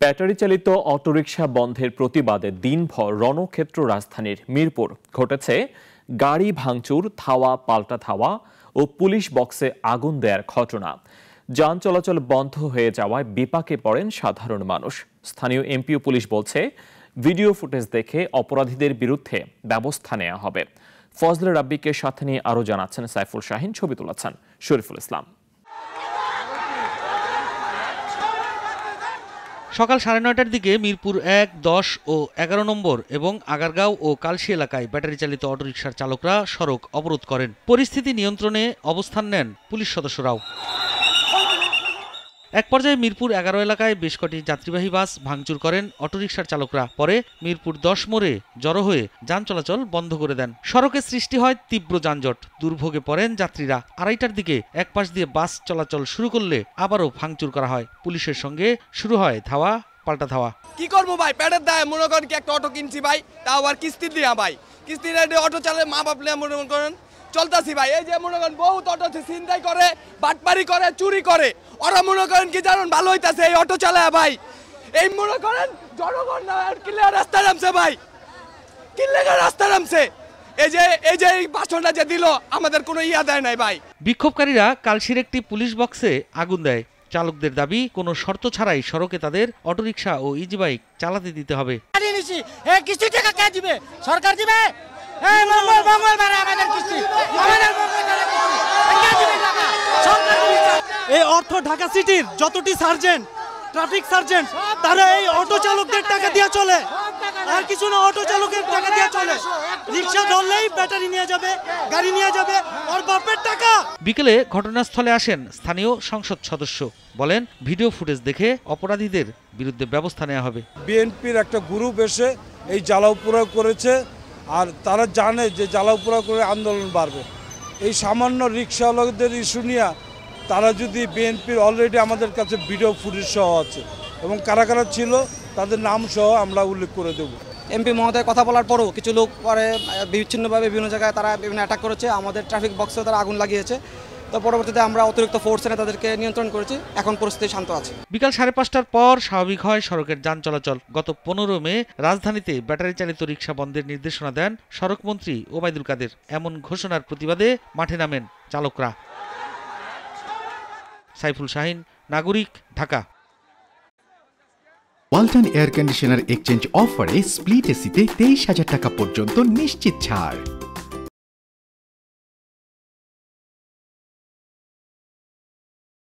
Battery চালিত autorickshaw বন্ধের প্রতিবাদে দিনভর রণক্ষেত্র রাজধানীর মিরপুর ঘটেছে গাড়ি ভাঙচুর, ধাওয়া পাল্টা ধাওয়া ও পুলিশ বক্সে আগুন দেওয়ার ঘটনা। যান চলাচল বন্ধ হয়ে যাওয়ায় বিপাকে পড়েন সাধারণ মানুষ। স্থানীয় এমপি ও পুলিশ বলছে, ভিডিও ফুটেজ দেখে অপরাধীদের বিরুদ্ধে ব্যবস্থা নেওয়া হবে। ফজলে রাব্বিকে সাথে নিয়ে আরও জানাচ্ছেন সাইফুল শাহিন, ছবি তুলেছেন শরীফুল ইসলাম। সকাল 9:30টার দিকে মিরপুর 1, 10 ও 11 নম্বর এবং আগারগাঁও ও কালশী এলাকায় ব্যাটারি চালিত অটোরিকশার চালকরা সড়ক অবরোধ করেন। পরিস্থিতি নিয়ন্ত্রণে অবস্থান নেন পুলিশ সদস্যরাও। এক পর্যায়ে মিরপুর 11 এলাকায় বেশ কটি যাত্রীবাহী বাস ভাঙচুর করেন অটোরিকশার চালকরা। পরে মিরপুর 10 মোড়ে জড়ো হয়ে যান চলাচল বন্ধ করে দেন। সড়কে সৃষ্টি হয় তীব্র যানজট, দুর্ভোগে পড়েন যাত্রীরা। 2:30টার দিকে এক পাশ দিয়ে বাস চলাচল শুরু করলে আবারও ভাঙচুর করা হয়। পুলিশের সঙ্গে শুরু হয় ধাওয়া পাল্টা ধাওয়া। কি করবো ভাই, পেটের দায় মনে করেন কি একটা অটো কিনছি ভাই, তাও আবার কিস্তি দিয়া ভাই। কিস্তি অটো চালে মা বাপ মনে করেন চলতাছি ভাই। এই যে মনে করেন বহুত অটো ছিনতাই করে, বাটপারি করে, চুরি করে। ওরা মনে করেন কি জানেন ভালো হইতাছে এই অটো চালায় ভাই। এই মনে করেন জনগণ কিল্লার রাস্তা নামছে ভাই, কিল্লার রাস্তা নামছে। এই যে ভাষণটা যে দিল আমাদের কোনো ইয়া দেয় নাই ভাই। বিক্ষোভকারীরা কালশীর একটি পুলিশ বক্সে আগুন দেয়। চালকদের দাবি, কোনো শর্ত ছাড়াই সড়কে তাদের অটোরিকশা ও ইজি বাইক চালাতে দিতে হবে। সরকার দিবে। এই অর্থ ঢাকা সিটির যতটি সার্জেন্ট, ট্রাফিক সার্জেন্ট, তারা এই অটো চালকদের টাকা দিয়ে চলে, আর কিছু না, অটো চালকের টাকা দিয়ে চলে। রিক্সা ধরলেই ব্যাটারি নিয়ে যাবে, গাড়ি নিয়ে যাবে, ওর বাপের টাকা। বিকেলে ঘটনাস্থলে আসেন স্থানীয় সংসদ সদস্য, বলেন ভিডিও ফুটেজ দেখে অপরাধীদের বিরুদ্ধে ব্যবস্থা নেওয়া হবে। বিএনপির একটা গ্রুপ এসে এই জ্বালাও পোড়াও করেছে, আর তারা জানে যে জ্বালাও পোড়াও করে আন্দোলন বাড়বে। এই সামান্য রিক্সাওয়ালাদের ইস্যু নিয়ে তারা যদি বিএনপির অলরেডি আমাদের কাছে ভিডিও ফুটেজ সহ আছে এবং কারা কারা ছিল তাদের নাম সহ আমরা উল্লেখ করে দেব। এমপি মহোদয় কথা বলার পরও কিছু লোক পরে বিচ্ছিন্নভাবে বিভিন্ন জায়গায় তারা বিভিন্ন অ্যাটাক করেছে, আমাদের ট্রাফিক বক্সেও তারা আগুন লাগিয়েছে। তো পরবর্তীতে আমরা অতিরিক্ত ফোর্স এনে তাদেরকে নিয়ন্ত্রণ করেছি। এখন পরিস্থিতি শান্ত আছে। বিকাল 5:30টার পর স্বাভাবিক হয় সড়কের যান চলাচল। গত 15 মে রাজধানীতে ব্যাটারি চালিত রিকশা বন্ধের নির্দেশনা দেন সড়কমন্ত্রী ওবায়দুল কাদের। এমন ঘোষণার প্রতিবাদে মাঠে নামেন চালকরা। সাইফুল শাহিন, নাগরিক, Dhaka. Walton air conditioner exchange অফারে স্প্লিট এসিতে 23,000 টাকা পর্যন্ত নিশ্চিত ছাড়।